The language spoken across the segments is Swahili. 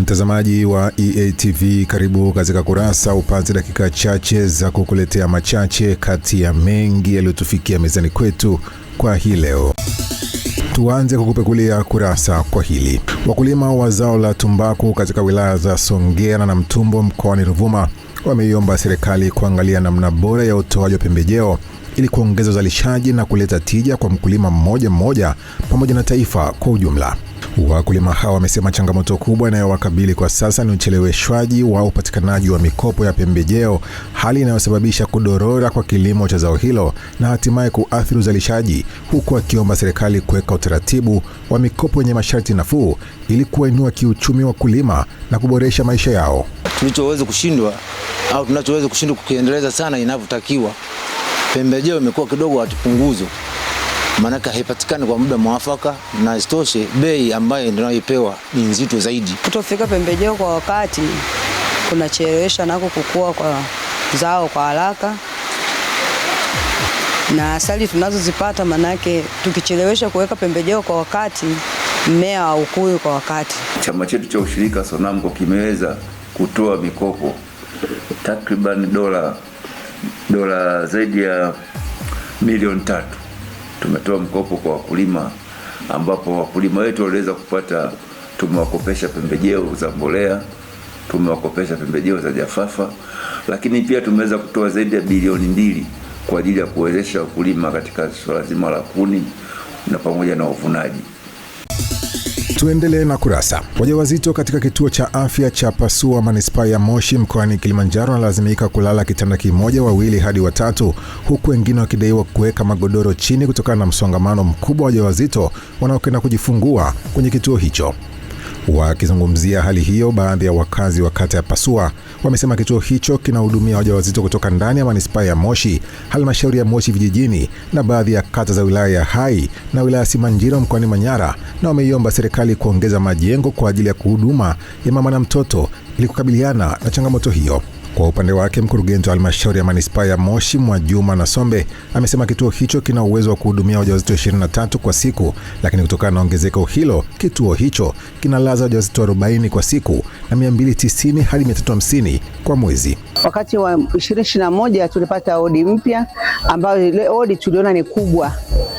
Mtazamaji wa EATV, karibu katika Kurasa, upate dakika chache za kukuletea machache kati ya mengi yaliyotufikia mezani kwetu kwa hii leo. Tuanze kukupekulia kurasa kwa hili. Wakulima wa zao la tumbaku katika wilaya za Songea na Namtumbo mkoani Ruvuma wameiomba serikali kuangalia namna bora ya utoaji wa pembejeo ili kuongeza uzalishaji na kuleta tija kwa mkulima mmoja mmoja pamoja na taifa kwa ujumla. Wakulima hao wamesema changamoto kubwa inayowakabili kwa sasa ni ucheleweshwaji wa upatikanaji wa mikopo ya pembejeo, hali inayosababisha kudorora kwa kilimo cha zao hilo na hatimaye kuathiri uzalishaji, huku akiomba serikali kuweka utaratibu wa mikopo yenye masharti nafuu ili kuwainua kiuchumi wakulima na kuboresha maisha yao. Tunachoweza kushindwa kukiendeleza sana inavyotakiwa, pembejeo imekuwa kidogo hatupunguzo. Maana haipatikani kwa muda mwafaka, na isitoshe bei ambayo tunayoipewa ni nzito zaidi. Kutofika pembejeo kwa wakati kunachelewesha nako kukua kwa zao kwa haraka, na asali tunazozipata, manake tukichelewesha kuweka pembejeo kwa wakati mmea haukui kwa wakati. Chama chetu cha ushirika Sonamco kimeweza kutoa mikopo takriban dola zaidi ya milioni 3. Tumetoa mkopo kwa wakulima, ambapo wakulima wetu waliweza kupata, tumewakopesha pembejeo za mbolea, tumewakopesha pembejeo za jafafa, lakini pia tumeweza kutoa zaidi ya bilioni 2 kwa ajili ya kuwezesha wakulima katika swala zima la kuni na pamoja na uvunaji. Tuendelee na kurasa. Wajawazito katika kituo cha afya cha Pasua manispaa ya Moshi mkoani Kilimanjaro wanalazimika kulala kitanda kimoja, wawili hadi watatu, huku wengine wakidaiwa kuweka magodoro chini kutokana na msongamano mkubwa wa wajawazito wanaokwenda kujifungua kwenye kituo hicho. Wakizungumzia hali hiyo, baadhi ya wakazi wa kata ya Pasua wamesema kituo hicho kinahudumia wajawazito kutoka ndani ya manispaa ya Moshi, halmashauri ya Moshi vijijini na baadhi ya kata za wilaya ya Hai na wilaya Simanjiro mkoani Manyara, na wameiomba serikali kuongeza majengo kwa ajili ya huduma ya mama na mtoto ili kukabiliana na changamoto hiyo. Kwa upande wake, mkurugenzi wa halmashauri ya manispaa ya Moshi Mwajuma Nasombe amesema kituo hicho kina uwezo wa kuhudumia wajawazito 23 kwa siku, lakini kutokana na ongezeko hilo, kituo hicho kinalaza wajawazito 40 kwa siku na 290 hadi 350 kwa mwezi. Wakati wa 2021 tulipata odi mpya ambayo ile odi tuliona ni kubwa,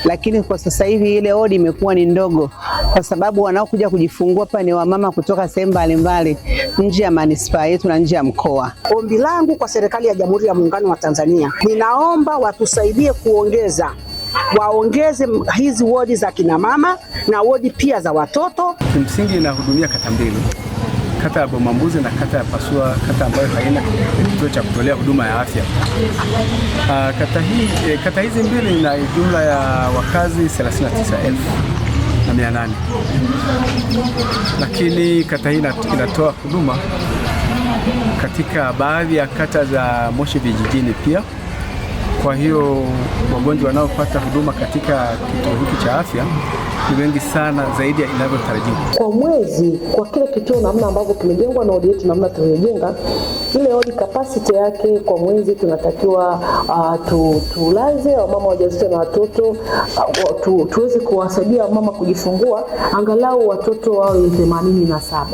lakini kwa sasa hivi ile odi imekuwa ni ndogo kwa sababu wanaokuja kujifungua hapa ni wamama kutoka sehemu mbalimbali nje ya manispaa yetu na nje ya mkoa. Ombi langu kwa serikali ya Jamhuri ya Muungano wa Tanzania, ninaomba watusaidie waongeze hizi wodi za kina mama na wodi pia za watoto. Kimsingi inahudumia kata mbili, kata ya Bomambuzi na kata ya Pasua, kata ambayo haina kituo cha kutolea huduma ya afya. Kata hizi mbili ina jumla ya wakazi 39,800. Lakini kata hii inatoa huduma katika baadhi ya kata za Moshi vijijini pia. Kwa hiyo wagonjwa wanaopata huduma katika kituo hiki cha afya ni wengi sana zaidi ya inavyotarajiwa. Kwa mwezi, kwa kile kituo namna ambavyo kimejengwa na odi yetu namna tumejenga, ile odi capacity yake kwa mwezi tunatakiwa tulaze wamama wajawazito na watoto, tuweze kuwasaidia wamama kujifungua angalau watoto wawe 87.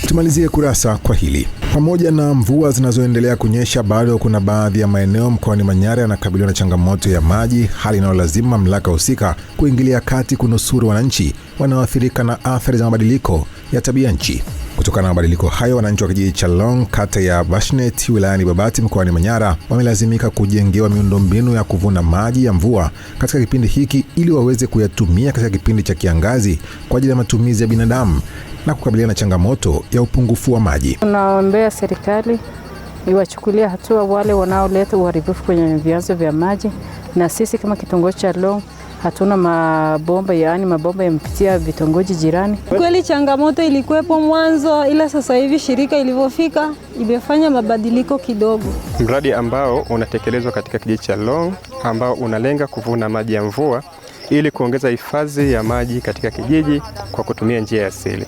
Tumalizie kurasa kwa hili. Pamoja na mvua zinazoendelea kunyesha, bado kuna baadhi ya maeneo mkoani Manyara yanakabiliwa na changamoto ya maji, hali inayolazima mamlaka husika kuingilia kati kunusuru wananchi wanaoathirika na athari za mabadiliko ya tabia nchi. Kutokana na mabadiliko hayo, wananchi wa kijiji cha Long, kata ya Bashnet, wilayani Babati mkoani Manyara wamelazimika kujengewa miundombinu ya kuvuna maji ya mvua katika kipindi hiki ili waweze kuyatumia katika kipindi cha kiangazi kwa ajili ya matumizi ya binadamu na kukabiliana na changamoto ya upungufu wa maji. Tunaombea serikali iwachukulia hatua wale wanaoleta uharibifu kwenye vyanzo vya maji, na sisi kama kitongoji cha Long hatuna mabomba, yaani mabomba yamepitia vitongoji jirani. Kweli changamoto ilikuwepo mwanzo, ila sasa hivi shirika ilivyofika imefanya mabadiliko kidogo. Mradi ambao unatekelezwa katika kijiji cha Long ambao unalenga kuvuna maji ya mvua ili kuongeza hifadhi ya maji katika kijiji kwa kutumia njia ya asili.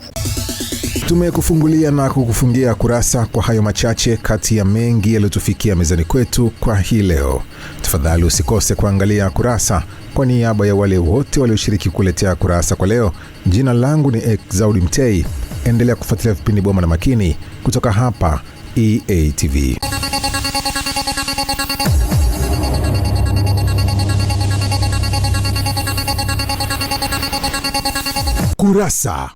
Tumekufungulia na kukufungia kurasa kwa hayo machache kati ya mengi yaliyotufikia mezani kwetu kwa hii leo. Tafadhali usikose kuangalia kurasa. Kwa niaba ya wale wote walioshiriki kuletea kurasa kwa leo, jina langu ni Exaudi Mtei. Endelea kufuatilia vipindi bora na makini kutoka hapa EATV. Kurasa.